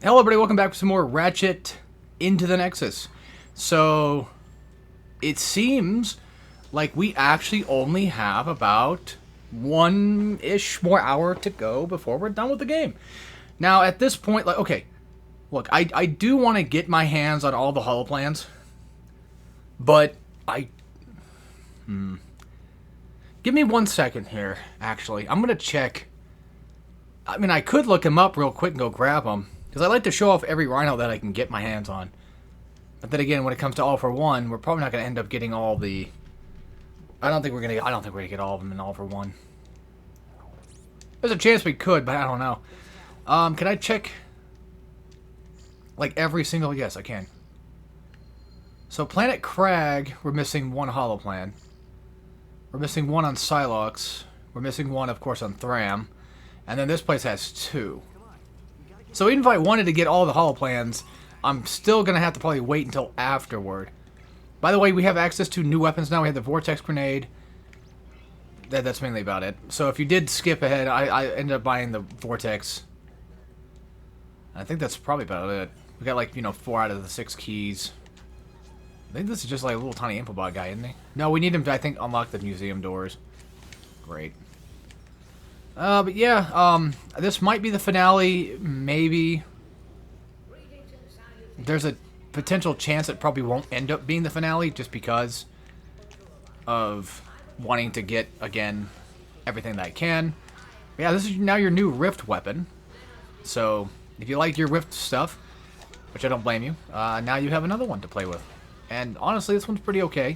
Hello everybody, welcome back to some more Ratchet into the Nexus. So, it seems like we actually only have about one-ish more hour to go before we're done with the game. Now, at this point, like, okay, look, I do want to get my hands on all the holoplans, but Give me 1 second here, actually. I'm going to check. I mean, I could look them up real quick and go grab them. Because I like to show off every rhino that I can get my hands on. But then again, when it comes to all for one, we're probably not going to end up getting all the... I don't think we're going to get all of them in all for one. There's a chance we could, but I don't know. Can I check... like every single... Yes, I can. So Planet Crag, we're missing one holoplan. We're missing one on Silox. We're missing one, of course, on Thram. And then this place has two. So even if I wanted to get all the holoplans, I'm still going to have to probably wait until afterward. By the way, we have access to new weapons now. We have the Vortex Grenade. That's mainly about it. So if you did skip ahead, I ended up buying the Vortex. I think that's probably about it. We got like, 4 out of the 6 keys. I think this is just like a little tiny infobot guy, isn't he? No, we need him to, I think, unlock the museum doors. Great. But yeah, this might be the finale, maybe. There's a potential chance it probably won't end up being the finale, just because of wanting to get, again, everything that I can. But yeah, this is now your new Rift weapon. So, if you like your Rift stuff, which I don't blame you, now you have another one to play with. And honestly, this one's pretty okay.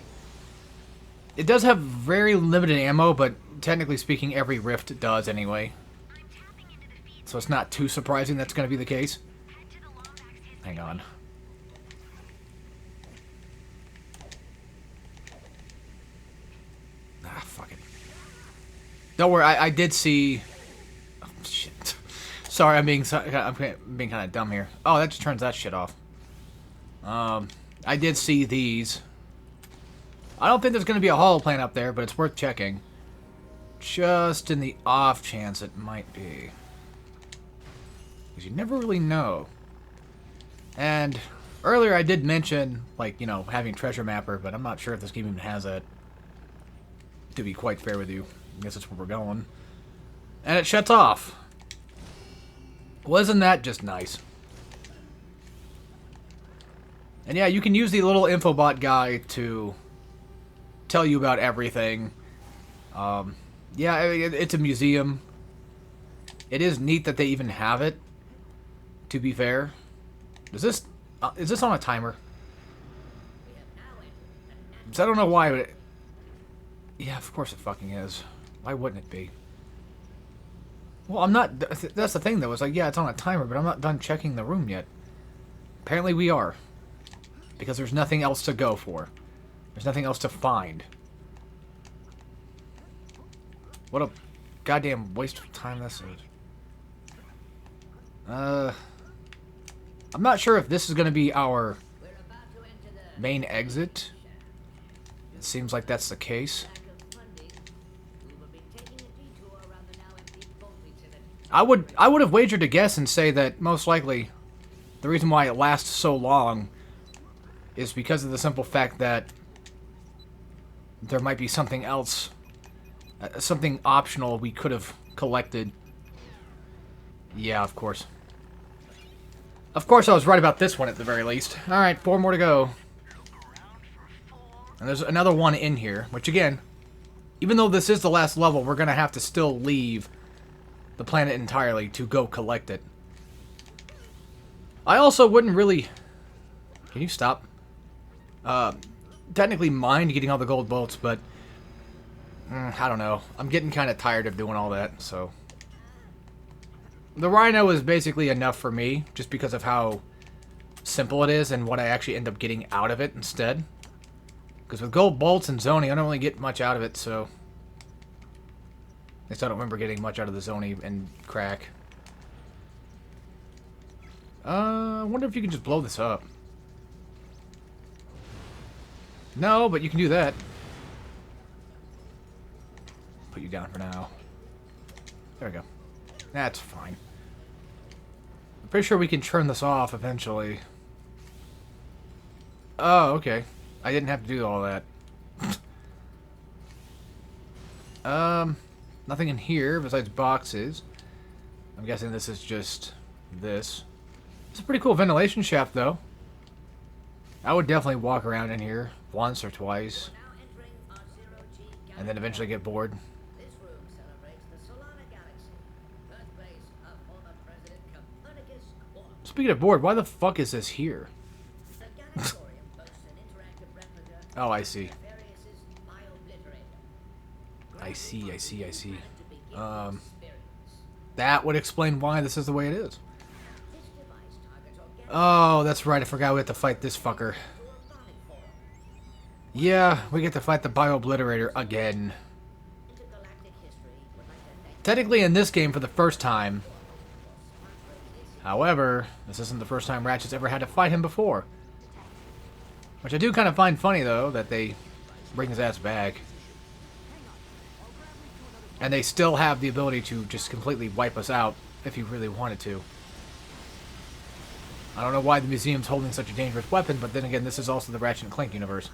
It does have very limited ammo, but technically speaking, every Rift does anyway. So it's not too surprising that's going to be the case. Hang on. Ah, fuck it. Don't worry, I did see... Oh, shit. Sorry, I'm being kind of dumb here. Oh, that just turns that shit off. I did see these. I don't think there's going to be a holoplan up there, but it's worth checking. Just in the off chance it might be. Because you never really know. And earlier I did mention, like, having Treasure Mapper, but I'm not sure if this game even has that. To be quite fair with you. I guess that's where we're going. And it shuts off. Wasn't that just nice? And yeah, you can use the little infobot guy to tell you about everything. Yeah, it's a museum. It is neat that they even have it, to be fair. Is this on a timer? I don't know why, but yeah, of course it fucking is. Why wouldn't it be? Well, I'm not... That's the thing, though. It's like, yeah, it's on a timer, but I'm not done checking the room yet. Apparently we are. Because there's nothing else to go for. There's nothing else to find. What a goddamn waste of time this is. I'm not sure if this is going to be our main exit. It seems like that's the case. I would have wagered to guess and say that most likely the reason why it lasts so long is because of the simple fact that there might be something else, something optional we could have collected. Yeah, of course. Of course I was right about this one at the very least. Alright, 4 more to go. And there's another one in here, which again, even though this is the last level, we're going to have to still leave the planet entirely to go collect it. I also wouldn't really... Can you stop? Technically mind getting all the gold bolts, but I don't know. I'm getting kind of tired of doing all that, so... The Rhino is basically enough for me, just because of how simple it is and what I actually end up getting out of it instead. Because with gold bolts and zoning, I don't really get much out of it, so... At least I don't remember getting much out of the zoning and crack. I wonder if you can just blow this up. No, but you can do that. Put you down for now. There we go. That's fine. Pretty sure we can turn this off eventually. Oh, okay. I didn't have to do all that. Nothing in here besides boxes. I'm guessing this is just this. It's a pretty cool ventilation shaft, though. I would definitely walk around in here once or twice. And then eventually get bored. Speaking of bored, why the fuck is this here? Oh, I see. I see. That would explain why this is the way it is. Oh, that's right. I forgot we have to fight this fucker. Yeah, we get to fight the Bio-Obliterator again. Technically in this game for the first time. However, this isn't the first time Ratchet's ever had to fight him before. Which I do kind of find funny, though, that they bring his ass back. And they still have the ability to just completely wipe us out if you really wanted to. I don't know why the museum's holding such a dangerous weapon, but then again, this is also the Ratchet Clank universe.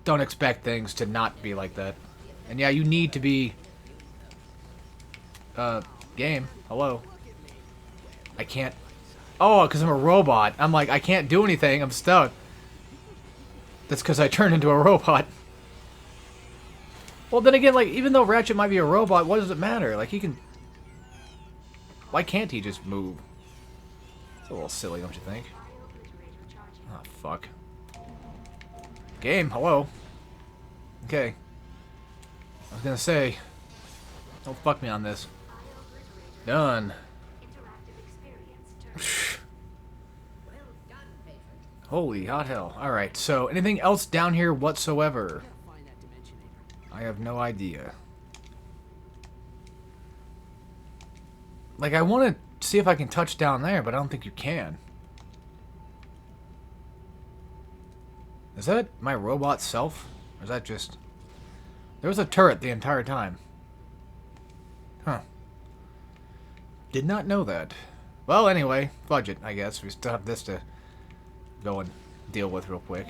Don't expect things to not be like that. And yeah, you need to be... game. Hello. I can't... Oh, because I'm a robot. I'm like, I can't do anything. I'm stuck. That's because I turned into a robot. Well, then again, like, even though Ratchet might be a robot, what does it matter? Like, he can... Why can't he just move? It's a little silly, don't you think? Oh, fuck. Game, hello. Okay. I was gonna say... Don't fuck me on this. Done. Holy hot hell. Alright, so anything else down here whatsoever? I have no idea. Like, I want to see if I can touch down there, but I don't think you can. Is that my robot self? Or is that just... There was a turret the entire time. Huh. Did not know that. Well, anyway, budget, I guess. We still have this to go and deal with real quick.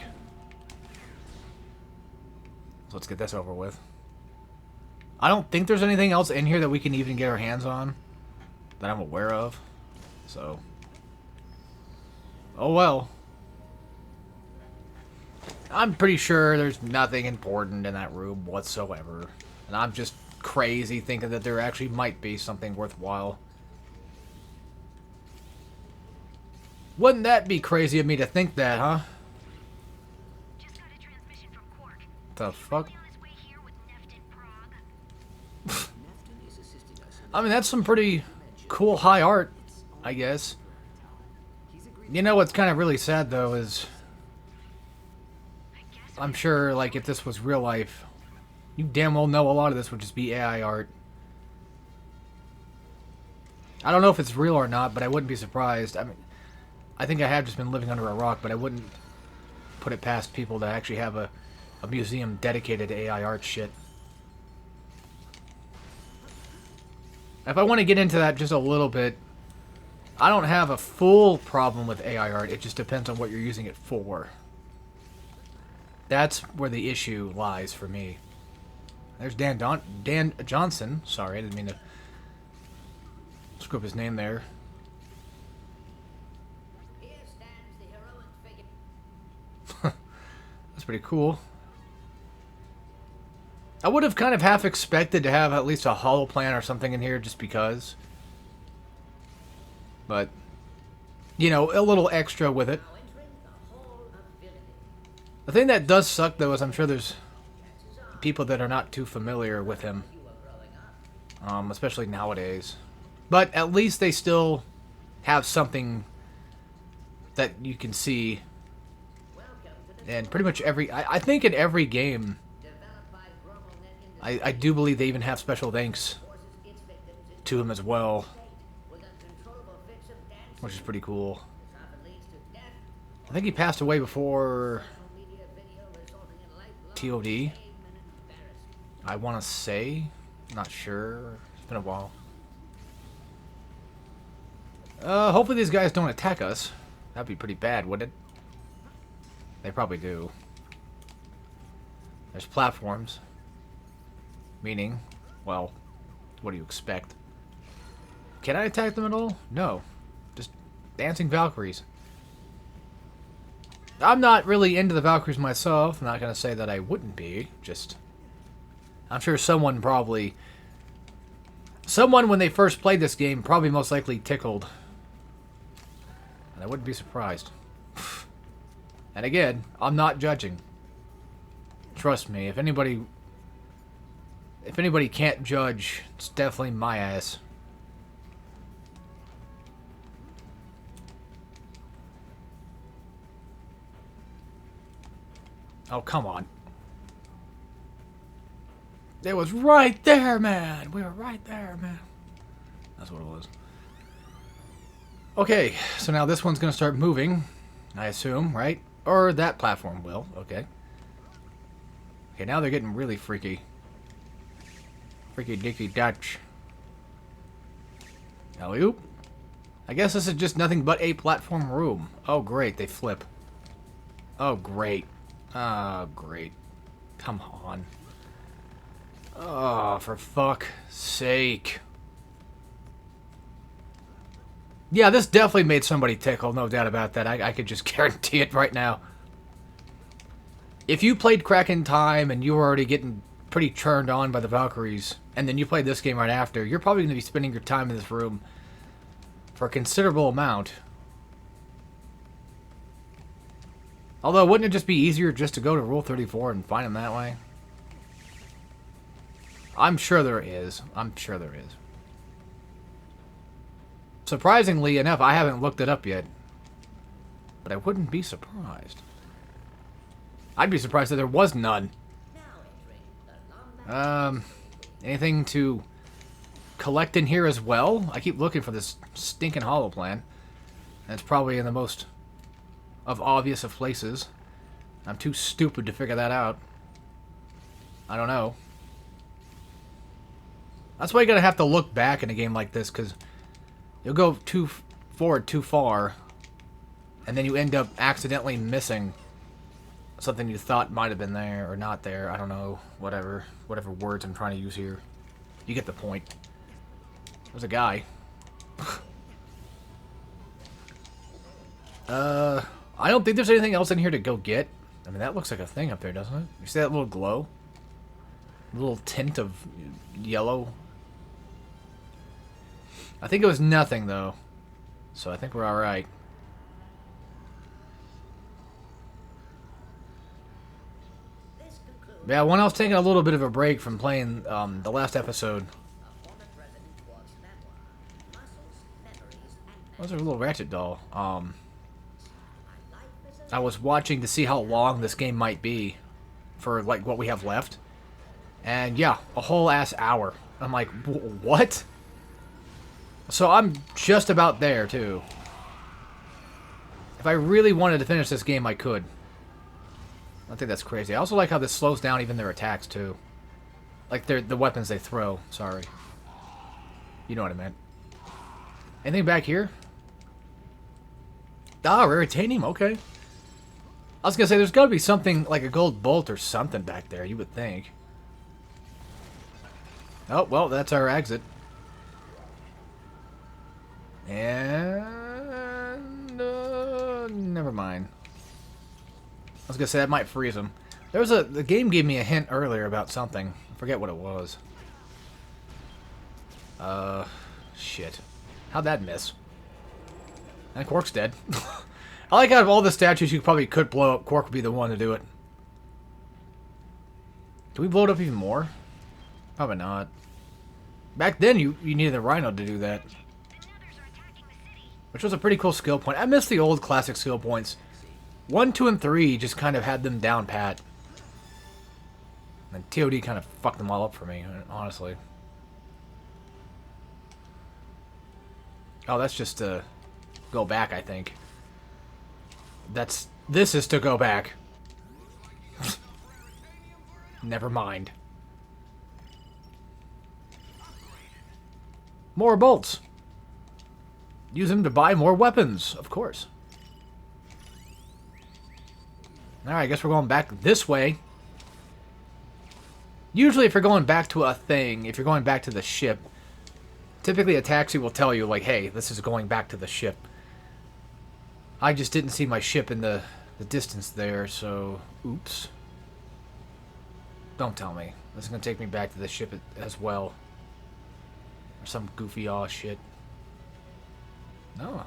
So let's get this over with. I don't think there's anything else in here that we can even get our hands on that I'm aware of. So. Oh well. I'm pretty sure there's nothing important in that room whatsoever. And I'm just crazy thinking that there actually might be something worthwhile. Wouldn't that be crazy of me to think that, huh? Just got a transmission from Quark. The fuck? On his way here with I mean, that's some pretty cool high art, I guess. You know what's kind of really sad, though, is... I'm sure, like, if this was real life, you damn well know a lot of this would just be AI art. I don't know if it's real or not, but I wouldn't be surprised. I mean, I think I have just been living under a rock, but I wouldn't put it past people to actually have a museum dedicated to AI art shit. If I want to get into that just a little bit, I don't have a full problem with AI art. It just depends on what you're using it for. That's where the issue lies for me. There's Dan Johnson. Sorry, I didn't mean to screw up his name there. Here stands the heroic figure. That's pretty cool. I would have kind of half expected to have at least a hollow plant or something in here just because. But, you know, a little extra with it. The thing that does suck, though, is I'm sure there's people that are not too familiar with him. Especially nowadays. But at least they still have something that you can see. And pretty much every... I think in every game... I do believe they even have special thanks to him as well. Which is pretty cool. I think he passed away before... TOD. I want to say. Not sure. It's been a while. Hopefully these guys don't attack us. That'd be pretty bad, wouldn't it? They probably do. There's platforms. Meaning, well, what do you expect? Can I attack them at all? No. Just dancing Valkyries. I'm not really into the Valkyries myself. I'm not going to say that I wouldn't be. Just, I'm sure someone, when they first played this game, probably most likely tickled. And I wouldn't be surprised. And again, I'm not judging. Trust me, if anybody can't judge, it's definitely my ass. Oh, come on. It was right there, man. We were right there, man. That's what it was. Okay, so now this one's going to start moving, I assume, right? Or that platform will. Okay. Okay, now they're getting really freaky. Freaky dicky Dutch. Alley-oop. I guess this is just nothing but a platform room. Oh, great. They flip. Oh, great. Oh, great. Come on. Oh, for fuck's sake. Yeah, this definitely made somebody tickle. No doubt about that. I could just guarantee it right now. If you played Crack in Time and you were already getting pretty turned on by the Valkyries, and then you played this game right after, you're probably going to be spending your time in this room for a considerable amount. Although, wouldn't it just be easier just to go to Rule 34 and find them that way? I'm sure there is. I'm sure there is. Surprisingly enough, I haven't looked it up yet. But I wouldn't be surprised. I'd be surprised that there was none. Anything to collect in here as well? I keep looking for this stinking holoplan. And it's probably in the most of obvious of places. I'm too stupid to figure that out. I don't know. That's why you gotta have to look back in a game like this, because you'll go too forward too far, and then you end up accidentally missing something you thought might have been there or not there. I don't know. Whatever words I'm trying to use here. You get the point. There's a guy. I don't think there's anything else in here to go get. I mean, that looks like a thing up there, doesn't it? You see that little glow? A little tint of yellow? I think it was nothing, though. So I think we're alright. Yeah, when I was taking a little bit of a break from playing the last episode. What's a little Ratchet doll? I was watching to see how long this game might be for, like, what we have left. And, yeah, a whole ass hour. I'm like, what? So I'm just about there, too. If I really wanted to finish this game, I could. I think that's crazy. I also like how this slows down even their attacks, too. Like, the weapons they throw. Sorry. You know what I meant. Anything back here? Ah, rare titanium. Okay. I was gonna say, there's gotta be something like a gold bolt or something back there, you would think. Oh, well, that's our exit. And... never mind. I was gonna say, that might freeze them. There was the game gave me a hint earlier about something. I forget what it was. Shit. How'd that miss? And Quark's dead. I like out of all the statues you probably could blow up, Quark would be the one to do it. Can we blow it up even more? Probably not. Back then, you needed a Rhino to do that. Which was a pretty cool skill point. I miss the old classic skill points. 1, 2, and 3 just kind of had them down pat. And TOD kind of fucked them all up for me, honestly. Oh, that's just to go back, I think. This is to go back. Never mind. More bolts. Use them to buy more weapons, of course. Alright, I guess we're going back this way. Usually if you're going back to a thing, if you're going back to the ship, typically a taxi will tell you, like, hey, this is going back to the ship. I just didn't see my ship in the distance there, so... Oops. Don't tell me. This is going to take me back to the ship as well. Or some goofy aw shit. No.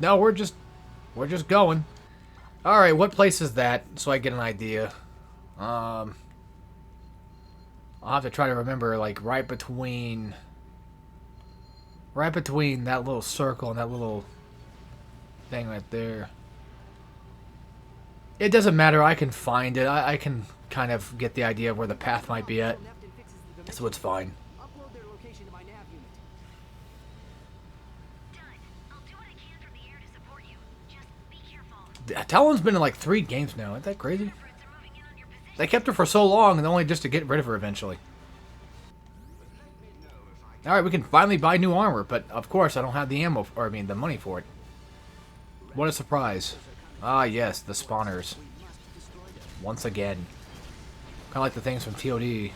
No, we're just going. Alright, what place is that? So I get an idea. I'll have to try to remember, like, right between that little circle and that little thing right there. It doesn't matter, I can find it. I can kind of get the idea of where the path might be at. So it's fine. Upload their location to my nav unit. Done. I'll do what I can from the air to support you. Just be careful. Talon's been in like 3 games now. Isn't that crazy? Threats are moving in on your position. They kept her for so long, and only just to get rid of her eventually. Alright, we can finally buy new armor, but of course I don't have the ammo, or I mean the money for it. What a surprise. Ah yes, the spawners. Once again. Kind of like the things from TOD.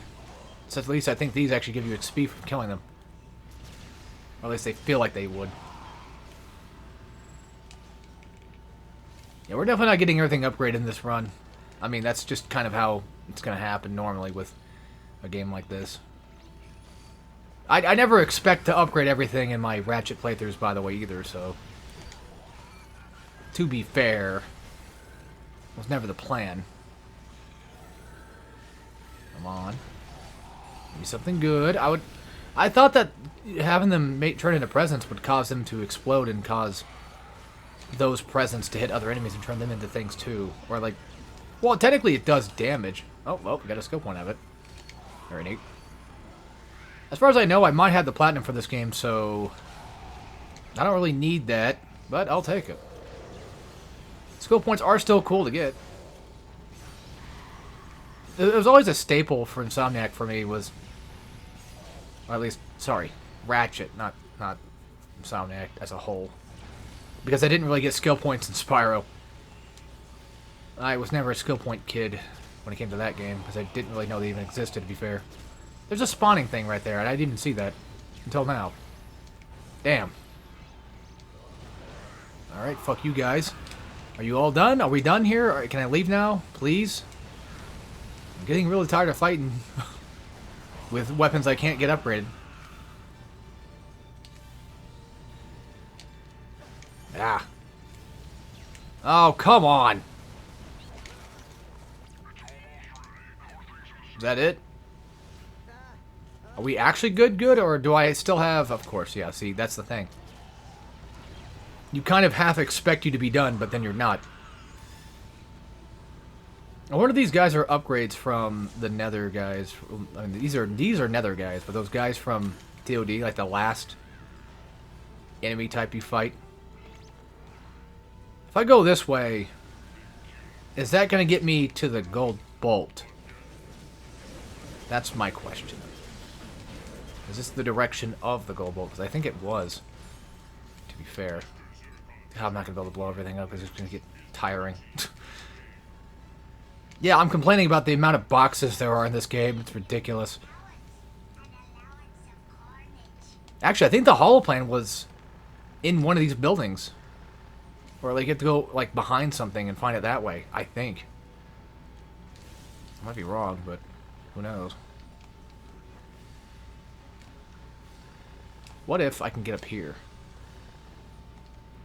So at least I think these actually give you XP from killing them. Or at least they feel like they would. Yeah, we're definitely not getting everything upgraded in this run. I mean, that's just kind of how it's going to happen normally with a game like this. I never expect to upgrade everything in my Ratchet playthroughs, by the way, either, so... To be fair, it was never the plan. Come on. Give me something good. I thought that having them turn into presents would cause them to explode and cause those presents to hit other enemies and turn them into things too. Or like, well, technically it does damage. Oh, well, we got a skill point of it. Very neat. As far as I know, I might have the platinum for this game, so I don't really need that, but I'll take it. Skill points are still cool to get. It was always a staple for Insomniac for me was, or at least, sorry, Ratchet, not Insomniac as a whole. Because I didn't really get skill points in Spyro. I was never a skill point kid when it came to that game, because I didn't really know they even existed, to be fair. There's a spawning thing right there, and I didn't even see that until now. Damn. Alright, fuck you guys. Are you all done? Are we done here? Or can I leave now, please? I'm getting really tired of fighting with weapons I can't get upgraded. Ah. Oh, come on. Is that it? Are we actually good, or do I still have... Of course, yeah, see, that's the thing. You kind of half expect you to be done, but then you're not. I wonder if these guys are upgrades from the Nether guys. I mean, these are Nether guys, but those guys from TOD, like the last enemy type you fight. If I go this way, is that going to get me to the gold bolt? That's my question. Is this the direction of the gold bolt? Because I think it was, to be fair. I'm not going to be able to blow everything up because it's going to get tiring. Yeah, I'm complaining about the amount of boxes there are in this game. It's ridiculous. Actually, I think the holoplan was in one of these buildings. Or like you have to go like behind something and find it that way, I think. I might be wrong, but who knows. What if I can get up here?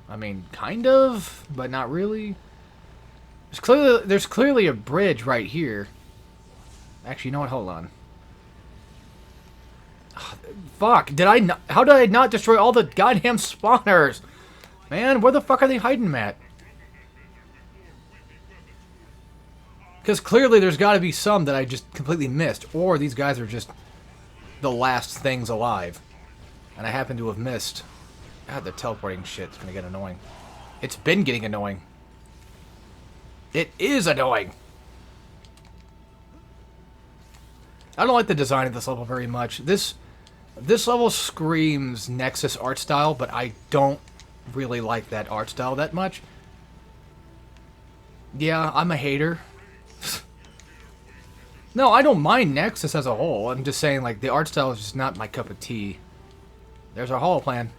I mean, kind of, but not really. There's clearly a bridge right here. Actually, you know what? Hold on. Ugh, fuck! How did I not destroy all the goddamn spawners? Man, where the fuck are they hiding them at? Because clearly there's got to be some that I just completely missed, or these guys are just the last things alive, and I happen to have missed. God, the teleporting shit's gonna get annoying. It's been getting annoying. It is annoying. I don't like the design of this level very much. This This level screams Nexus art style, but I don't really like that art style that much. Yeah, I'm a hater. No, I don't mind Nexus as a whole. I'm just saying, like, the art style is just not my cup of tea. There's our holo plan.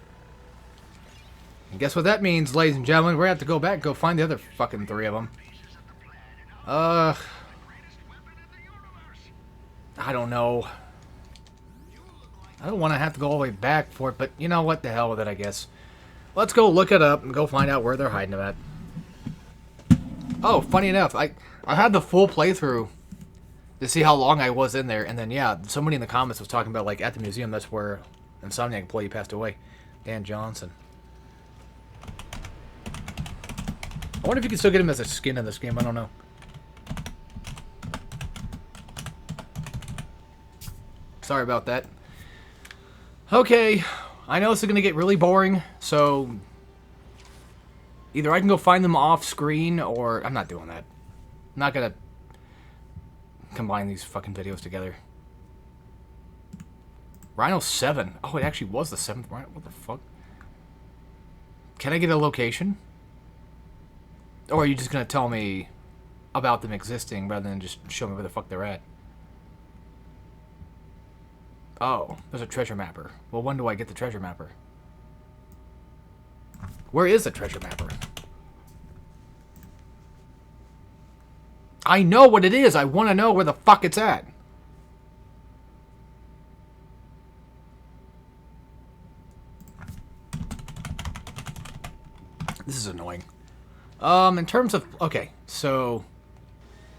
And guess what that means, ladies and gentlemen? We're going to have to go back and go find the other fucking 3 of them. I don't know. I don't want to have to go all the way back for it, but you know what? The hell with it, I guess. Let's go look it up and go find out where they're hiding them at. Oh, funny enough, I had the full playthrough to see how long I was in there, and then, yeah, somebody in the comments was talking about, like, at the museum, that's where Insomniac employee passed away. Dan Johnson. I wonder if you can still get him as a skin in this game, I don't know. Sorry about that. Okay, I know this is going to get really boring, so either I can go find them off screen, or I'm not doing that. I'm not going to combine these fucking videos together. Rhino 7. Oh, it actually was the 7th Rhino. What the fuck? Can I get a location? Or are you just going to tell me about them existing rather than just show me where the fuck they're at? Oh, there's a treasure mapper. Well, when do I get the treasure mapper? Where is the treasure mapper? I know what it is. I want to know where the fuck it's at. This is annoying. In terms of... Okay, so...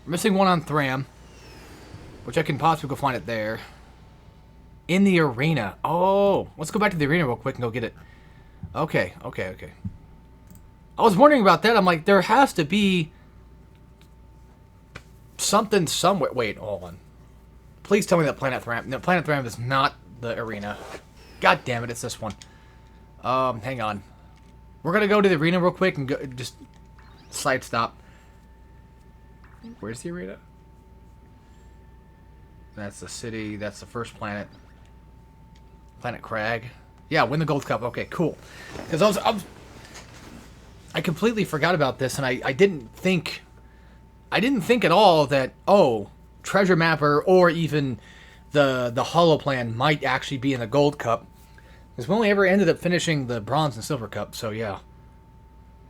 We're missing one on Thram. Which I can possibly go find it there. In the arena. Oh, let's go back to the arena real quick and go get it. Okay. I was wondering about that. I'm like, there has to be something somewhere. Wait, hold on. Please tell me that Planet Thram. No, Planet Thram is not the arena. God damn it, it's this one. Hang on. We're gonna go to the arena real quick and go, just side stop. Where's the arena? That's the city. That's the first planet. Planet Crag. Yeah, win the Gold Cup. Okay, cool. Because I completely forgot about this, and I didn't think at all that, oh, Treasure Mapper or even the Holo Plan might actually be in the Gold Cup. Because we only ever ended up finishing the Bronze and Silver Cup, so yeah.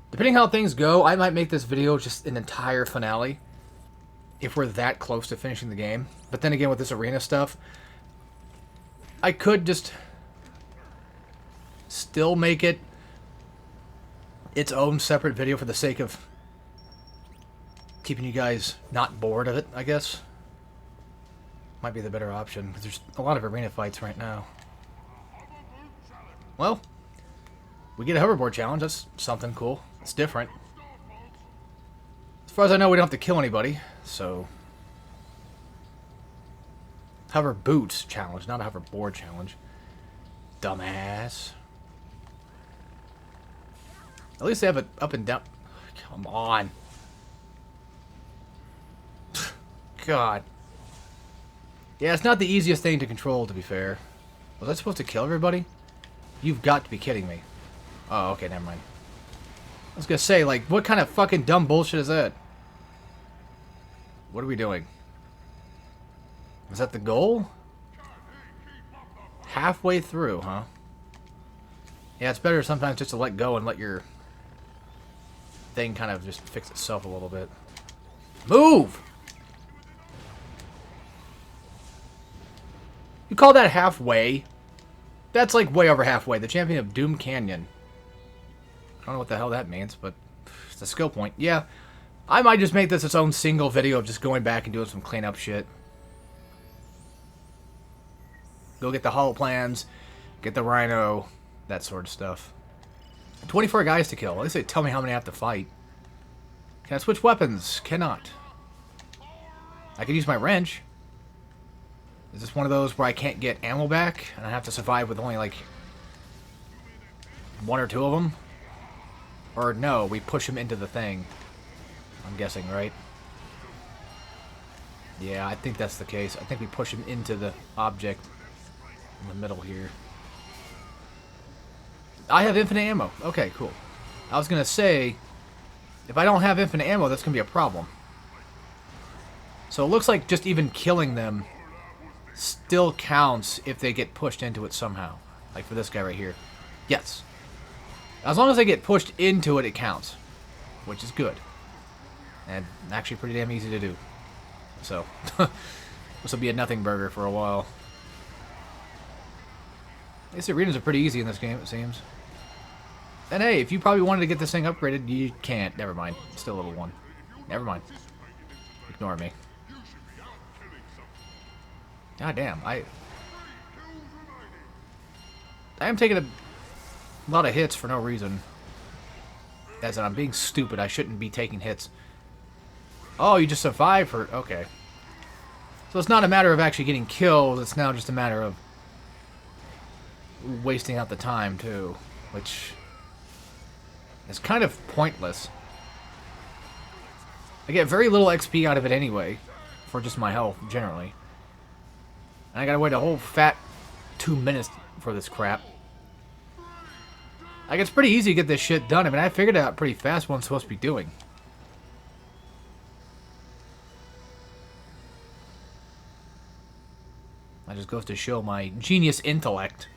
Depending how things go, I might make this video just an entire finale. If we're that close to finishing the game. But then again, with this arena stuff, I could just still make it its own separate video for the sake of keeping you guys not bored of it, I guess. Might be the better option, because there's a lot of arena fights right now. Well, we get a hoverboard challenge. That's something cool. It's different. As far as I know, we don't have to kill anybody, so... Hover boots challenge, not a hoverboard challenge. Dumbass. At least they have it up and down. Come on. God. Yeah, it's not the easiest thing to control, to be fair. Was I supposed to kill everybody? You've got to be kidding me. Oh, okay, never mind. I was gonna say, like, what kind of fucking dumb bullshit is that? What are we doing? Is that the goal? Halfway through, huh? Yeah, it's better sometimes just to let go and let your thing kind of just fix itself a little bit. Move! You call that halfway? That's like way over halfway. The champion of Doom Canyon. I don't know what the hell that means, but it's a skill point. Yeah, I might just make this its own single video of just going back and doing some cleanup shit. Go get the holo plans, get the rhino, that sort of stuff. 24 guys to kill. At least they tell me how many I have to fight. Can I switch weapons? Cannot. I can use my wrench. Is this one of those where I can't get ammo back and I have to survive with only like one or two of them? Or no, we push him into the thing. I'm guessing, right? Yeah, I think that's the case. I think we push him into the object. in the middle here. I have infinite ammo. Okay, cool. I was going to say, if I don't have infinite ammo, that's going to be a problem. So it looks like just even killing them still counts if they get pushed into it somehow. Like for this guy right here. Yes. As long as they get pushed into it, it counts. Which is good. And actually pretty damn easy to do. So, this will be a nothing burger for a while. These arenas are pretty easy in this game, it seems. And hey, if you probably wanted to get this thing upgraded, you can't. Never mind. Still level 1. Never mind. Ignore me. God damn, I am taking a lot of hits for no reason. As in, I'm being stupid. I shouldn't be taking hits. Oh, you just survived for... Okay. So it's not a matter of actually getting killed. It's now just a matter of wasting out the time, too. Which is kind of pointless. I get very little XP out of it anyway. For just my health, generally. And I gotta wait a whole fat 2 minutes for this crap. Like, it's pretty easy to get this shit done. I mean, I figured out pretty fast what I'm supposed to be doing. That just goes to show my genius intellect.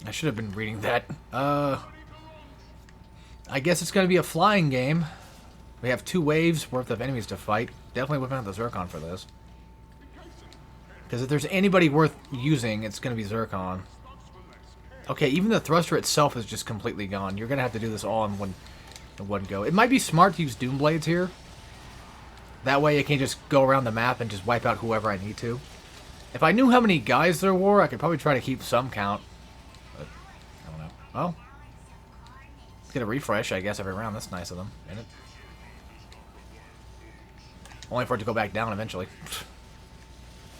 I should have been reading that. I guess it's gonna be a flying game. We have 2 waves worth of enemies to fight. Definitely whipping out the Zircon for this. Because if there's anybody worth using, it's going to be Zircon. Okay, even the thruster itself is just completely gone. You're going to have to do this all in one go. It might be smart to use Doom Blades here. That way I can just go around the map and just wipe out whoever I need to. If I knew how many guys there were, I could probably try to keep some count. But, I don't know. Well, let's get a refresh, I guess, every round. That's nice of them, isn't it? Only for it to go back down eventually.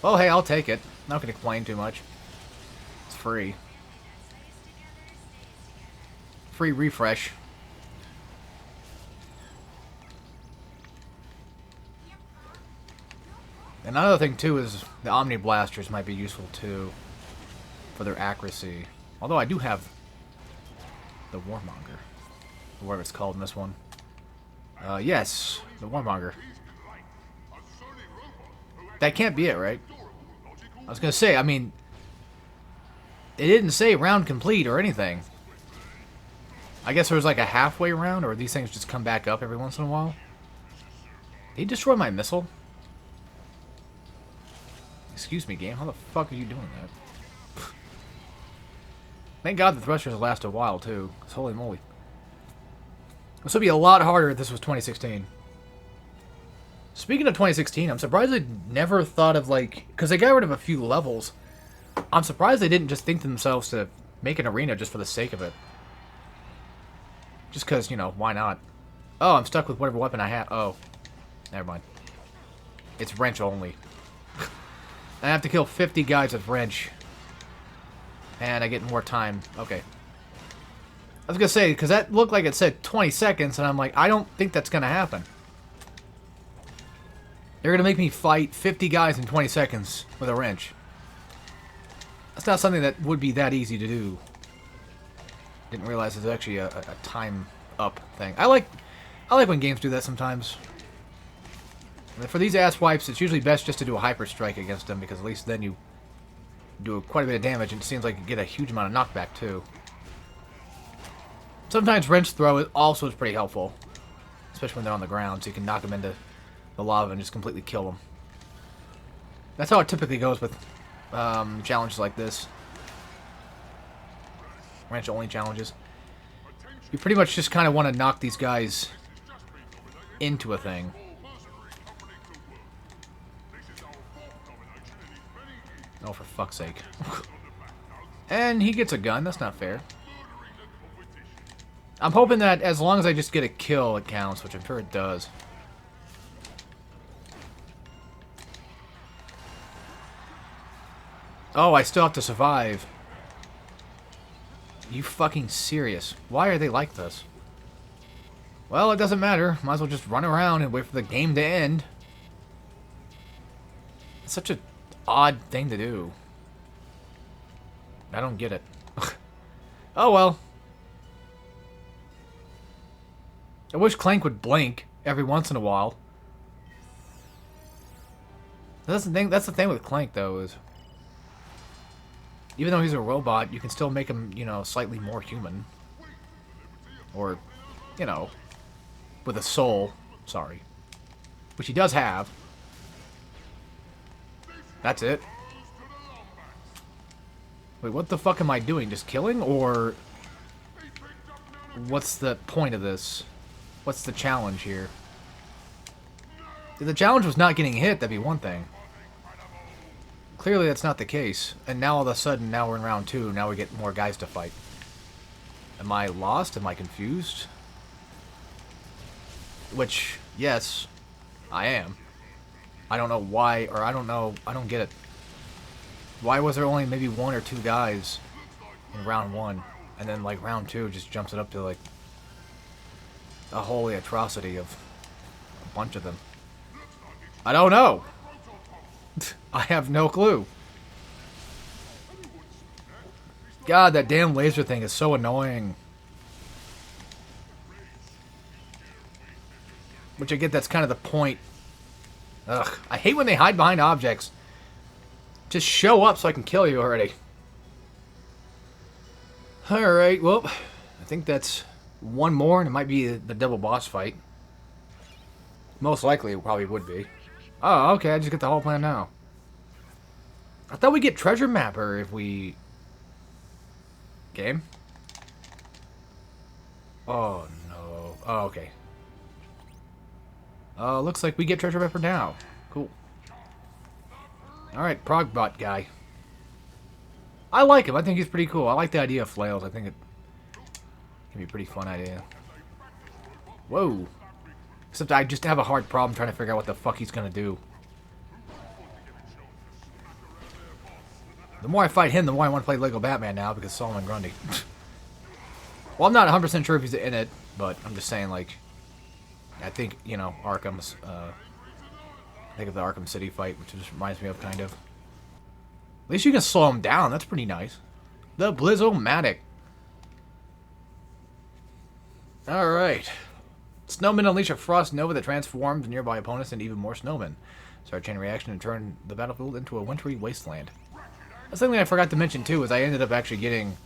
Well, hey, I'll take it. Not going to complain too much. It's free. Free refresh. And another thing, too, is the Omni Blasters might be useful, too, for their accuracy. Although I do have the Warmonger. Or whatever it's called in this one. Yes, the Warmonger. That can't be it, right? I was going to say, I mean, it didn't say round complete or anything. I guess there was like a halfway round, or these things just come back up every once in a while. Did he destroy my missile? Excuse me, game. How the fuck are you doing that? Thank God the thrusters last a while, too. 'Cause holy moly. This would be a lot harder if this was 2016. Speaking of 2016, I'm surprised they never thought of, like... Because they got rid of a few levels. I'm surprised they didn't just think to themselves to make an arena just for the sake of it. Just because, you know, why not? Oh, I'm stuck with whatever weapon I have. Oh. Never mind. It's wrench only. I have to kill 50 guys with wrench. And I get more time. Okay. I was going to say, because that looked like it said 20 seconds, and I'm like, I don't think that's going to happen. They're going to make me fight 50 guys in 20 seconds with a wrench. That's not something that would be that easy to do. Didn't realize there's actually a time up thing. I like when games do that sometimes. And for these ass wipes, it's usually best just to do a hyper strike against them, because at least then you do quite a bit of damage, and it seems like you get a huge amount of knockback too. Sometimes wrench throw also is pretty helpful, especially when they're on the ground, so you can knock them into the lava and just completely kill them. That's how it typically goes with challenges like this. Wrench only challenges. You pretty much just kind of want to knock these guys into a thing. Oh, for fuck's sake. And he gets a gun. That's not fair. I'm hoping that as long as I just get a kill, it counts, which I'm sure it does. Oh, I still have to survive. You fucking serious? Why are they like this? Well, it doesn't matter. Might as well just run around and wait for the game to end. It's such a odd thing to do. I don't get it. Oh well. I wish Clank would blink every once in a while. That's the thing with Clank, though, is even though he's a robot, you can still make him, you know, slightly more human. Or, you know, with a soul. Sorry. Which he does have. That's it. Wait, what the fuck am I doing? Just killing? Or what's the point of this? What's the challenge here? If the challenge was not getting hit, that'd be one thing. Clearly that's not the case. And now all of a sudden, now we're in round 2, now we get more guys to fight. Am I lost? Am I confused? Which, yes, I am. I don't know why, or I don't get it. Why was there only maybe 1 or 2 guys in round 1, and then like round 2 just jumps it up to like a holy atrocity of a bunch of them? I don't know. I have no clue. God, that damn laser thing is so annoying. Which I get, that's kind of the point. Ugh, I hate when they hide behind objects. Just show up so I can kill you already. Alright, well, I think that's one more, and it might be the double boss fight. Most likely, it probably would be. Oh, okay, I just get the whole plan now. I thought we'd get Treasure Mapper if we... Game? Oh, no. Oh, okay. Looks like we get Treasure Mapper now. Cool. Alright, Progbot guy. I like him. I think he's pretty cool. I like the idea of flails. I think it can be a pretty fun idea. Whoa. Except I just have a hard problem trying to figure out what the fuck he's gonna do. The more I fight him, the more I want to play Lego Batman now because Solomon Grundy. Well, I'm not 100% sure if he's in it, but I'm just saying, like, I think, you know, Arkham's, I think of the Arkham City fight, which just reminds me of, kind of. At least you can slow him down. That's pretty nice. The Blizzomatic. Alright. Snowmen unleash a frost nova that transforms nearby opponents into even more snowmen. Start a chain reaction and turn the battlefield into a wintry wasteland. That's something I forgot to mention, too, is I ended up actually getting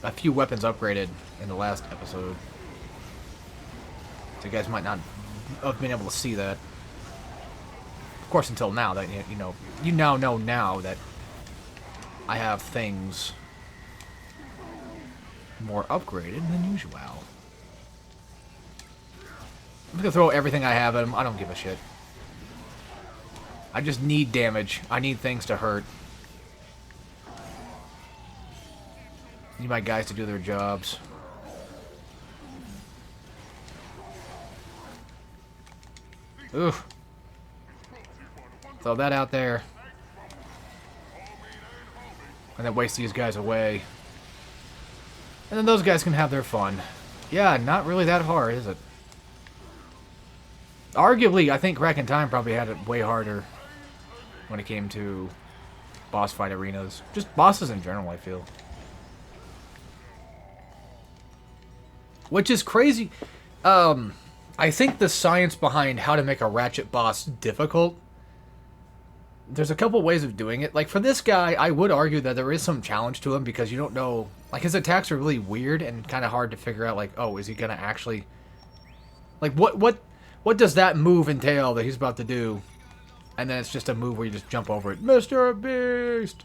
a few weapons upgraded in the last episode. So you guys might not have been able to see that. Of course, until now, that you now know now that I have things more upgraded than usual. I'm gonna throw everything I have at him. I don't give a shit. I just need damage. I need things to hurt. Need my guys to do their jobs. Oof. Throw that out there. And then waste these guys away. And then those guys can have their fun. Yeah, not really that hard, is it? Arguably, I think Rack in Time probably had it way harder when it came to boss fight arenas. Just bosses in general, I feel. Which is crazy. I think the science behind how to make a Ratchet boss difficult, there's a couple ways of doing it. Like, for this guy, I would argue that there is some challenge to him because you don't know... Like, his attacks are really weird and kind of hard to figure out, like, oh, is he going to actually... Like, what does that move entail that he's about to do? And then it's just a move where you just jump over it. Mr. Beast!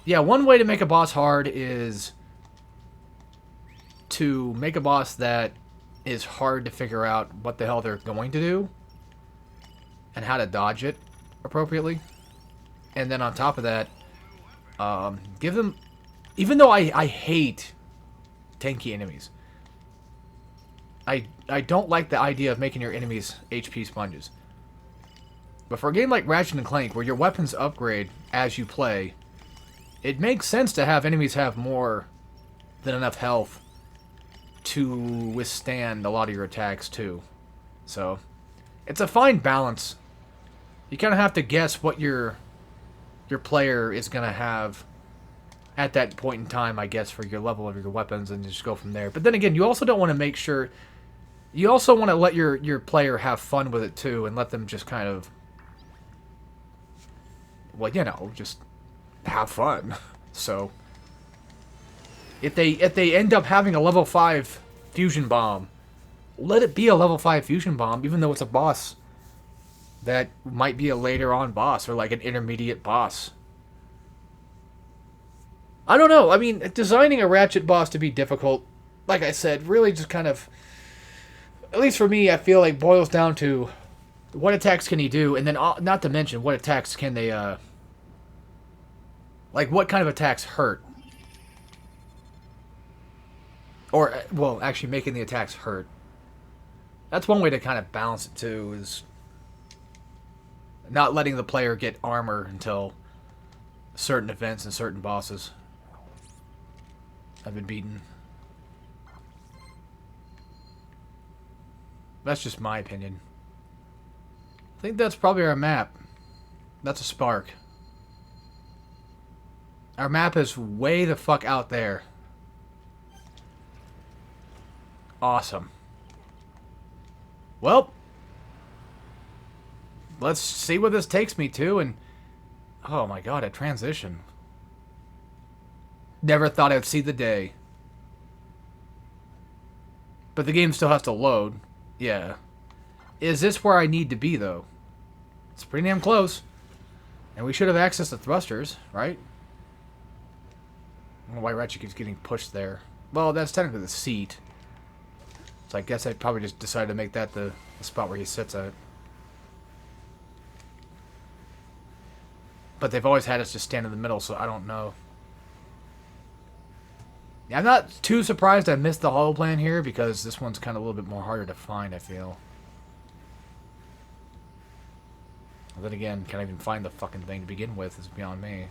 Yeah, one way to make a boss hard is to make a boss that is hard to figure out what the hell they're going to do and how to dodge it appropriately. And then on top of that, give them... Even though I hate tanky enemies, I don't like the idea of making your enemies HP sponges. But for a game like Ratchet and Clank, where your weapons upgrade as you play, it makes sense to have enemies have more than enough health to withstand a lot of your attacks, too. So, it's a fine balance. You kind of have to guess what your player is going to have at that point in time, I guess, for your level of your weapons, and just go from there. But then again, you also don't want to make sure... You also want to let your player have fun with it, too, and let them just kind of... Well, you know, just have fun. So, if they end up having a level 5 fusion bomb, let it be a level 5 fusion bomb, even though it's a boss that might be a later on boss, or like an intermediate boss. I don't know. I mean, designing a Ratchet boss to be difficult, like I said, really just kind of, at least for me, I feel like boils down to what attacks can he do, and then not to mention what attacks can they, like what kind of attacks hurt. Or, well, actually making the attacks hurt. That's one way to kind of balance it too, is not letting the player get armor until certain events and certain bosses have been beaten. That's just my opinion. I think that's probably our map. That's a spark. Our map is way the fuck out there. Awesome. Well, let's see what this takes me to, and oh my god, a transition. Never thought I'd see the day. But the game still has to load. Yeah. Is this where I need to be, though? It's pretty damn close. And we should have access to thrusters, right? I don't know why Ratchet keeps getting pushed there. Well, that's technically the seat. So I guess I probably just decided to make that the spot where he sits at. But they've always had us just stand in the middle, so I don't know. Yeah, I'm not too surprised I missed the holo plan here, because this one's kind of a little bit more harder to find, I feel. But then again, can I even find the fucking thing to begin with is beyond me.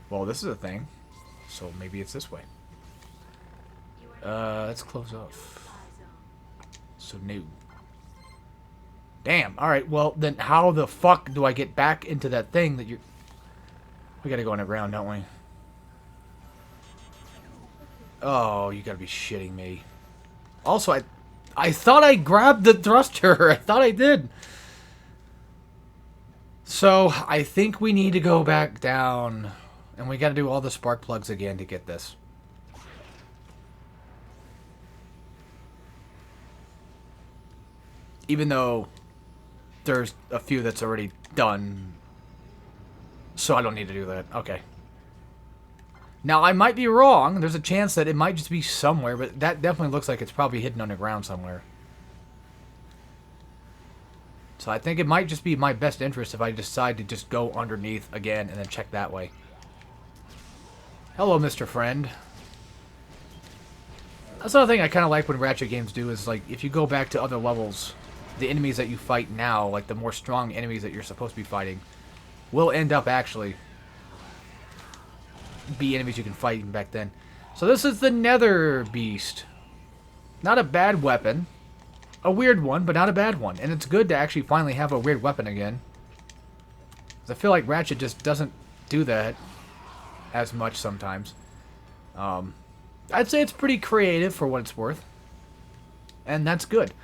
Well, this is a thing, so maybe it's this way. Let's close off. So new. Damn, alright, well, then how the fuck do I get back into that thing that you're... We gotta go underground, don't we? Oh, you gotta be shitting me. Also, I thought I grabbed the thruster. I thought I did. So, I think we need to go back down. And we gotta do all the spark plugs again to get this. Even though there's a few that's already done. So I don't need to do that. Okay. Now, I might be wrong. There's a chance that it might just be somewhere, but that definitely looks like it's probably hidden underground somewhere. So I think it might just be my best interest if I decide to just go underneath again and then check that way. Hello, Mr. Friend. That's another thing I kind of like when Ratchet games do is, like, if you go back to other levels, the enemies that you fight now, like the more strong enemies that you're supposed to be fighting, will end up actually be enemies you can fight even back then. So this is the Nether Beast. Not a bad weapon. A weird one, but not a bad one. And it's good to actually finally have a weird weapon again. 'Cause I feel like Ratchet just doesn't do that as much sometimes. I'd say it's pretty creative for what it's worth. And that's good.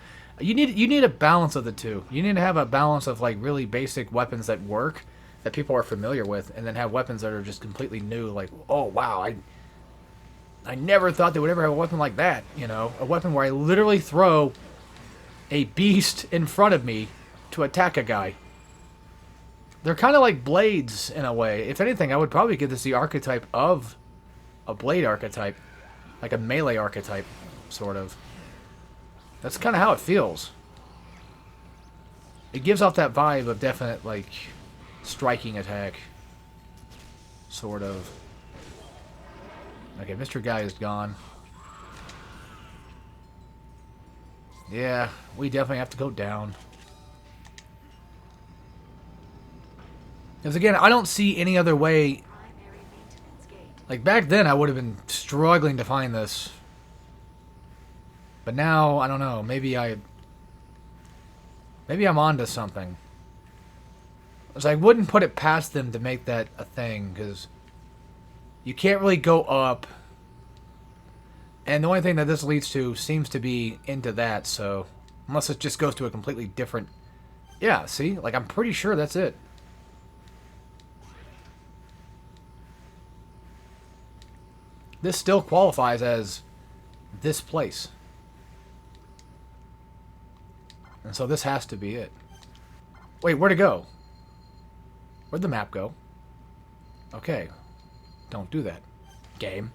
You need a balance of the two. You need to have a balance of like really basic weapons that work, that people are familiar with, and then have weapons that are just completely new, like, oh wow, I never thought they would ever have a weapon like that, you know? A weapon where I literally throw a beast in front of me to attack a guy. They're kind of like blades in a way. If anything, I would probably give this the archetype of a blade archetype. Like a melee archetype, sort of. That's kind of how it feels. It gives off that vibe of definite, like, striking attack. Sort of. Okay, Mr. Guy is gone. Yeah, we definitely have to go down. Because again, I don't see any other way. Like, back then I would have been struggling to find this. But now, I don't know. Maybe I'm onto something. So I wouldn't put it past them to make that a thing, because you can't really go up. And the only thing that this leads to seems to be into that, so... Unless it just goes to a completely different... Yeah, see? Like, I'm pretty sure that's it. This still qualifies as this place. And so this has to be it. Wait, where'd it go? Where'd the map go? Okay. Don't do that. Game.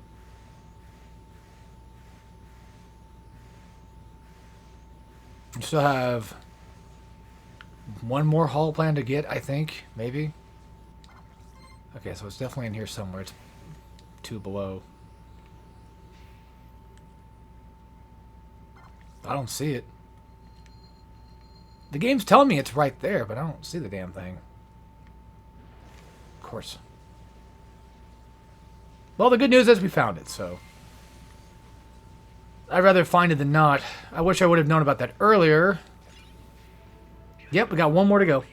We still have one more hull plan to get, I think. Maybe. Okay, so it's definitely in here somewhere. It's 2 below. I don't see it. The game's telling me it's right there, but I don't see the damn thing. Of course. Well, the good news is we found it, so... I'd rather find it than not. I wish I would have known about that earlier. Yep, we got one more to go.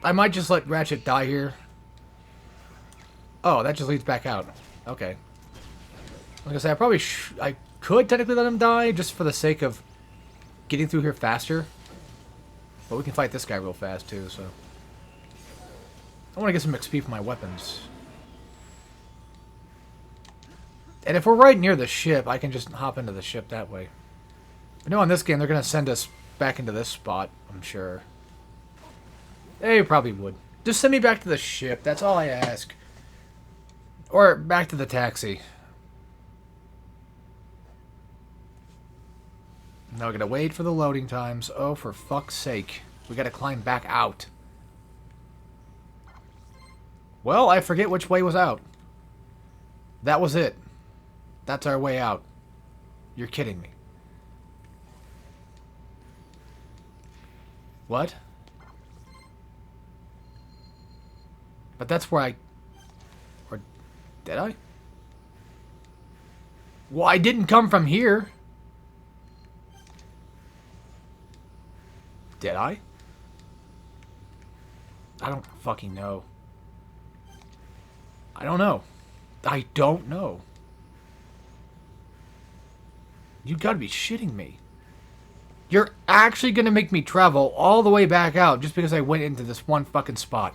I might just let Ratchet die here. Oh, that just leads back out. Okay. Like I say, I probably I could technically let him die just for the sake of getting through here faster. But we can fight this guy real fast too, so... I want to get some XP for my weapons. And if we're right near the ship, I can just hop into the ship that way. But no, in this game, they're going to send us back into this spot, I'm sure. They probably would. Just send me back to the ship, that's all I ask. Or back to the taxi. Now we're going to wait for the loading times. Oh, for fuck's sake. We got to climb back out. Well, I forget which way was out. That was it. That's our way out. You're kidding me. What? But that's where I... Or did I? Well, I didn't come from here. Did I? I don't fucking know. I don't know. I don't know. You gotta be shitting me. You're actually gonna make me travel all the way back out just because I went into this one fucking spot.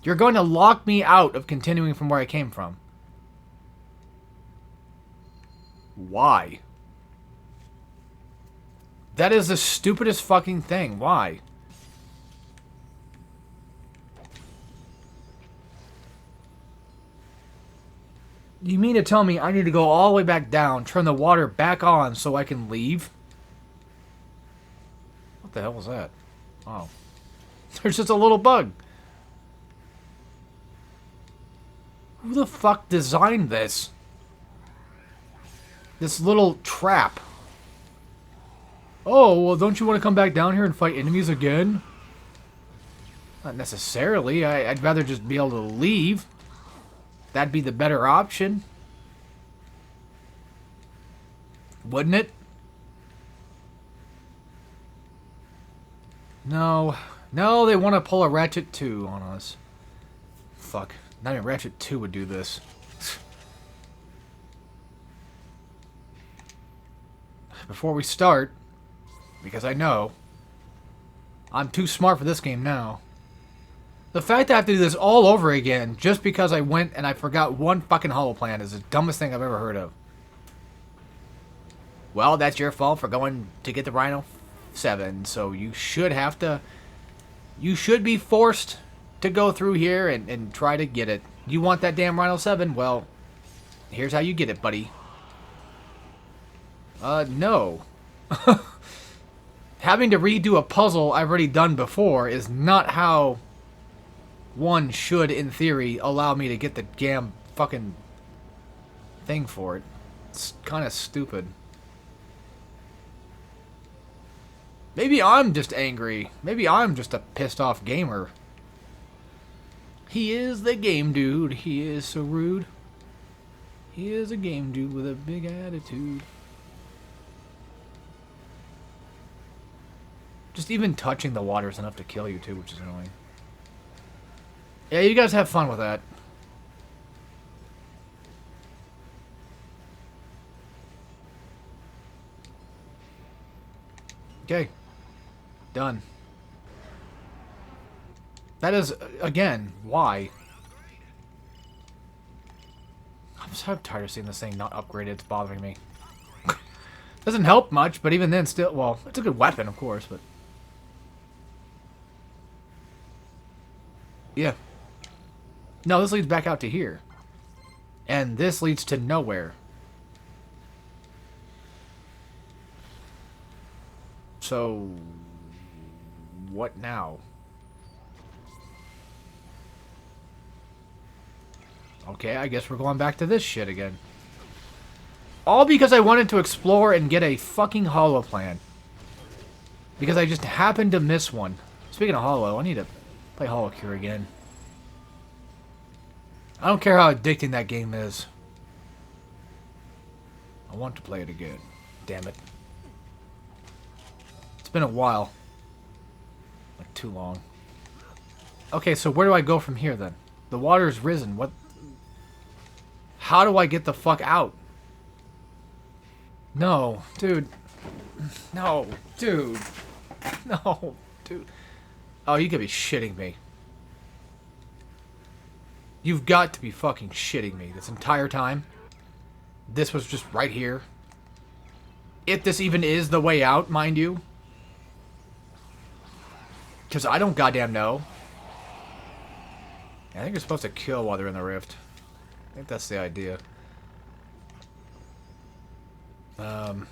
You're going to lock me out of continuing from where I came from. Why? That is the stupidest fucking thing. Why? You mean to tell me I need to go all the way back down, turn the water back on so I can leave? What the hell was that? Oh. There's just a little bug. Who the fuck designed this? This little trap. Oh, well, don't you want to come back down here and fight enemies again? Not necessarily. I'd rather just be able to leave. That'd be the better option. Wouldn't it? No. No, they want to pull a Ratchet 2 on us. Fuck. Not even Ratchet 2 would do this. Before we start, because I know, I'm too smart for this game now. The fact that I have to do this all over again just because I went and I forgot one fucking hollow plan is the dumbest thing I've ever heard of. Well, that's your fault for going to get the Rhino 7, so you should have to... You should be forced to go through here and try to get it. You want that damn Rhino 7? Well, here's how you get it, buddy. No. Having to redo a puzzle I've already done before is not how one should, in theory, allow me to get the damn fucking thing for it. It's kind of stupid. Maybe I'm just angry. Maybe I'm just a pissed off gamer. He is the game dude. He is so rude. He is a game dude with a big attitude. Just even touching the water is enough to kill you too, which is annoying. Yeah, you guys have fun with that. Okay. Done. That is, again, why? I'm so tired of seeing this thing not upgraded. It's bothering me. Doesn't help much, but even then, still, well, it's a good weapon, of course, but... Yeah. No, this leads back out to here. And this leads to nowhere. So... what now? Okay, I guess we're going back to this shit again. All because I wanted to explore and get a fucking holo plan. Because I just happened to miss one. Speaking of holo, I need to play Holocure again. I don't care how addicting that game is. I want to play it again. Damn it. It's been a while. Like, too long. Okay, so where do I go from here, then? The water's risen. What? How do I get the fuck out? No, dude. No, dude. No, dude. Oh, you could be shitting me. You've got to be fucking shitting me this entire time. This was just right here. If this even is the way out, mind you. Because I don't goddamn know. I think you're supposed to kill while they're in the rift. I think that's the idea. Can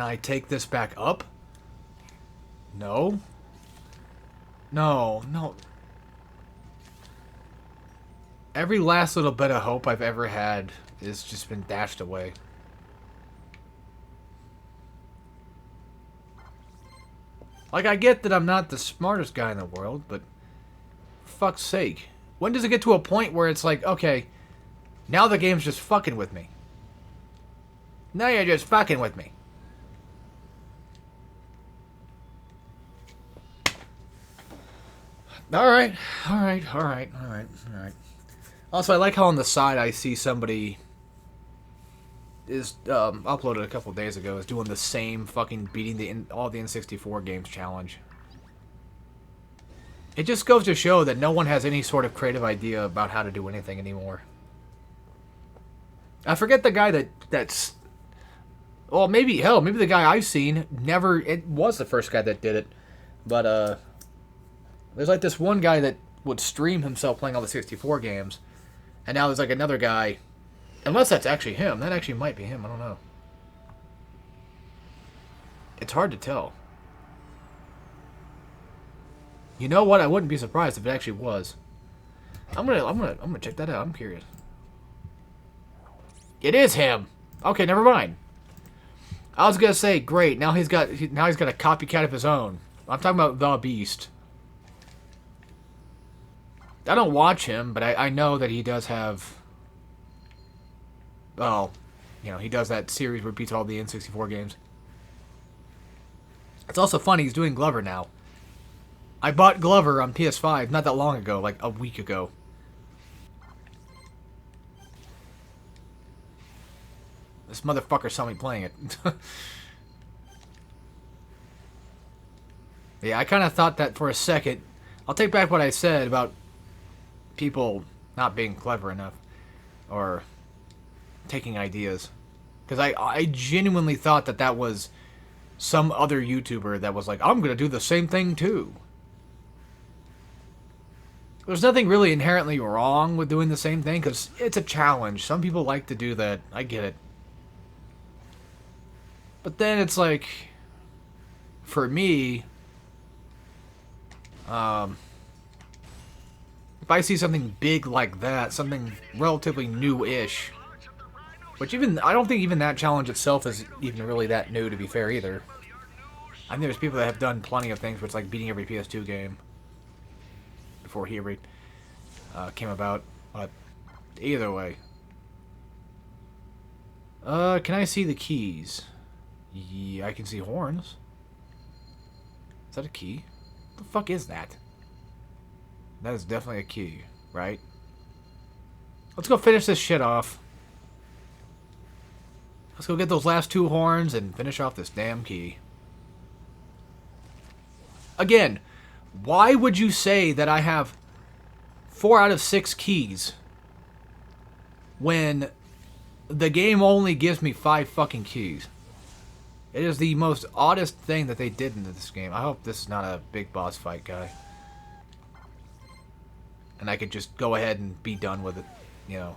I take this back up? No. No, no. Every last little bit of hope I've ever had has just been dashed away. Like, I get that I'm not the smartest guy in the world, but for fuck's sake. When does it get to a point where it's like, okay, now the game's just fucking with me? Now you're just fucking with me. Alright. Also, I like how on the side I see somebody is uploaded a couple days ago is doing the same fucking beating all the N64 games challenge. It just goes to show that no one has any sort of creative idea about how to do anything anymore. I forget the guy that's... Well, maybe the guy I've seen it was the first guy that did it. But, there's like this one guy that would stream himself playing all the 64 games. And now there's like another guy... Unless that's actually him. That actually might be him. I don't know. It's hard to tell. You know what? I wouldn't be surprised if it actually was. I'm gonna check that out. I'm curious. It is him. Okay, never mind. I was gonna say, great. Now he's got a copycat of his own. I'm talking about The Beast. I don't watch him, but I know that he does have. Well, you know, he does that series where he beats all the N64 games. It's also funny, he's doing Glover now. I bought Glover on PS5 not that long ago, like a week ago. This motherfucker saw me playing it. Yeah, I kind of thought that for a second. I'll take back what I said about people not being clever enough. Or taking ideas. Because I genuinely thought that was some other YouTuber that was like, I'm going to do the same thing too. There's nothing really inherently wrong with doing the same thing, because it's a challenge. Some people like to do that. I get it. But then it's like, for me, if I see something big like that, something relatively new-ish, which I don't think even that challenge itself is even really that new, to be fair, either. I think there's people that have done plenty of things where it's like beating every PS2 game before Here came about, but Either way. Can I see the keys? Yeah, I can see horns. Is that a key? What the fuck is that? That is definitely a key, right? Let's go finish this shit off. Let's go get those last 2 horns and finish off this damn key. Again, why would you say that I have 4 out of 6 keys when the game only gives me 5 fucking keys? It is the most oddest thing that they did in this game. I hope this is not a big boss fight, guy. And I could just go ahead and be done with it. You know.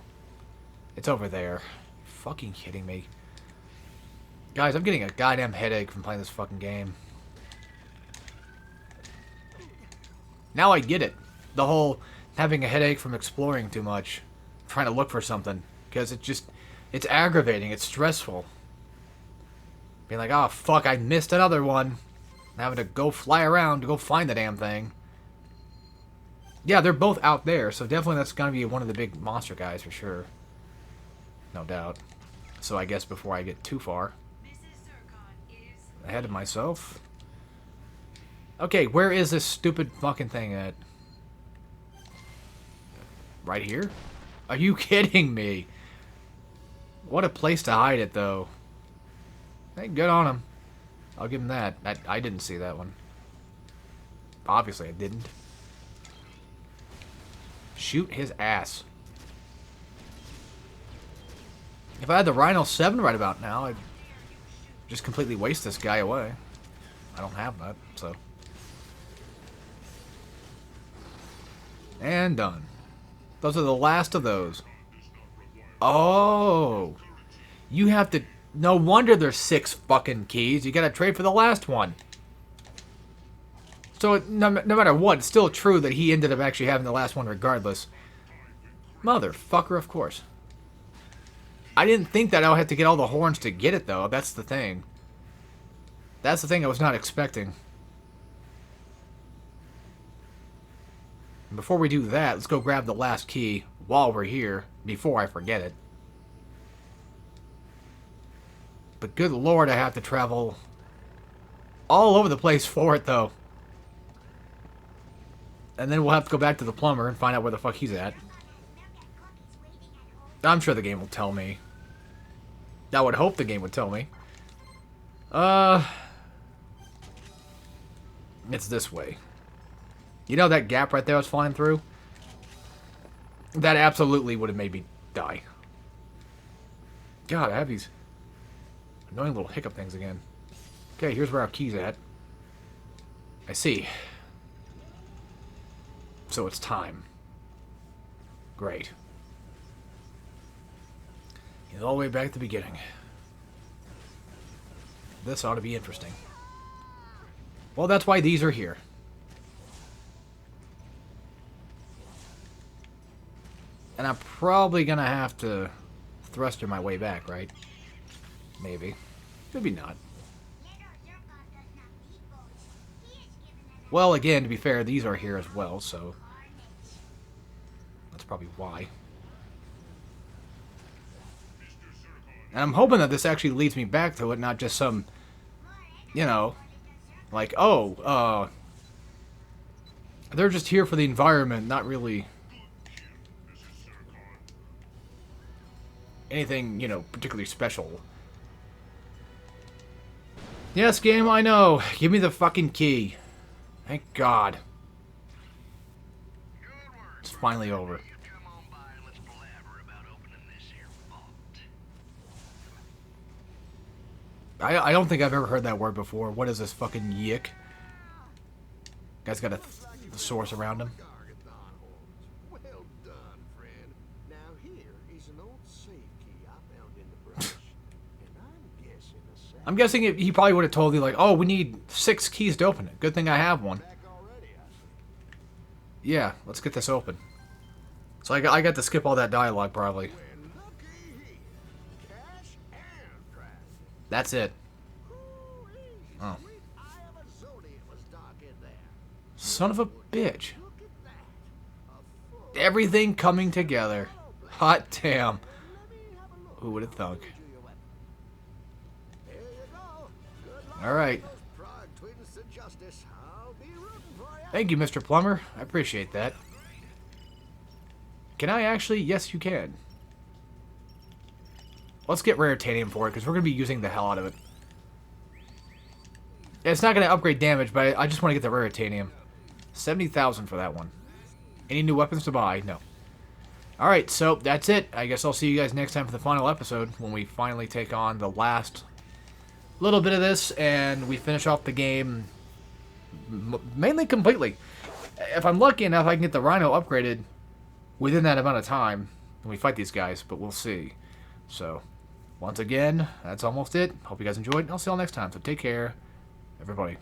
It's over there. You're fucking kidding me. Guys, I'm getting a goddamn headache from playing this fucking game. Now I get it. The whole having a headache from exploring too much. Trying to look for something. Because it's aggravating. It's stressful. Being like, oh, fuck, I missed another one. Having to go fly around to go find the damn thing. Yeah, they're both out there, so definitely that's going to be one of the big monster guys for sure. No doubt. So I guess before I get too far ahead of myself. Okay, where is this stupid fucking thing at? Right here? Are you kidding me? What a place to hide it, though. Hey, good on him. I'll give him that. I didn't see that one. Obviously, I didn't. Shoot his ass. If I had the Rhino 7 right about now, I'd just completely waste this guy away. I don't have that, so. And done. Those are the last of those. Oh. You have to... No wonder there's 6 fucking keys. You gotta trade for the last one. So, no matter what, it's still true that he ended up actually having the last one regardless. Motherfucker, of course. I didn't think that I would have to get all the horns to get it, though. That's the thing. That's the thing I was not expecting. And before we do that, let's go grab the last key while we're here, before I forget it. But good lord, I have to travel all over the place for it, though. And then we'll have to go back to the plumber and find out where the fuck he's at. I'm sure the game will tell me. I would hope the game would tell me. It's this way. You know that gap right there I was flying through? That absolutely would have made me die. God, I have these annoying little hiccup things again. Okay, here's where our key's at. I see. So it's time. Great. He's all the way back at the beginning. This ought to be interesting. Well, that's why these are here. And I'm probably gonna have to thruster my way back, right? Maybe. Maybe not. Well, again, to be fair, these are here as well, so that's probably why. And I'm hoping that this actually leads me back to it, not just some, you know, like, oh, they're just here for the environment, not really anything, you know, particularly special. Yes, game, I know. Give me the fucking key. Thank God. It's finally over. I don't think I've ever heard that word before. What is this fucking yick? Guy's got a source around him. Well done, friend. Now here is an old safe key I found in the brush. And I'm guessing a safe I'm guessing he probably would have told you, like, oh, we need 6 keys to open it. Good thing I have one. back already, I see. Yeah, let's get this open. So I got to skip all that dialogue, probably. When looky here, cash and prizes. That's it. Ooh-wee, Oh. sweet eye of a zodiac was dark in there. Son of a bitch. Look at that. A full Everything coming together. Hot damn. Let me have a look. Who would have thunk? Do your weapon. There you go. Good luck. All right. Those Prague twins to justice. I'll be rooting for you. Thank you, Mr. Plumber. I appreciate that. Can I actually? Yes, you can. Let's get rare titanium for it, because we're going to be using the hell out of it. It's not going to upgrade damage, but I just want to get the rare titanium. 70,000 for that one. Any new weapons to buy? No. Alright, so that's it. I guess I'll see you guys next time for the final episode, when we finally take on the last little bit of this, and we finish off the game mainly completely. If I'm lucky enough, I can get the Rhino upgraded within that amount of time when we fight these guys, but we'll see. So, once again, that's almost it. Hope you guys enjoyed, and I'll see you all next time. So take care, everybody.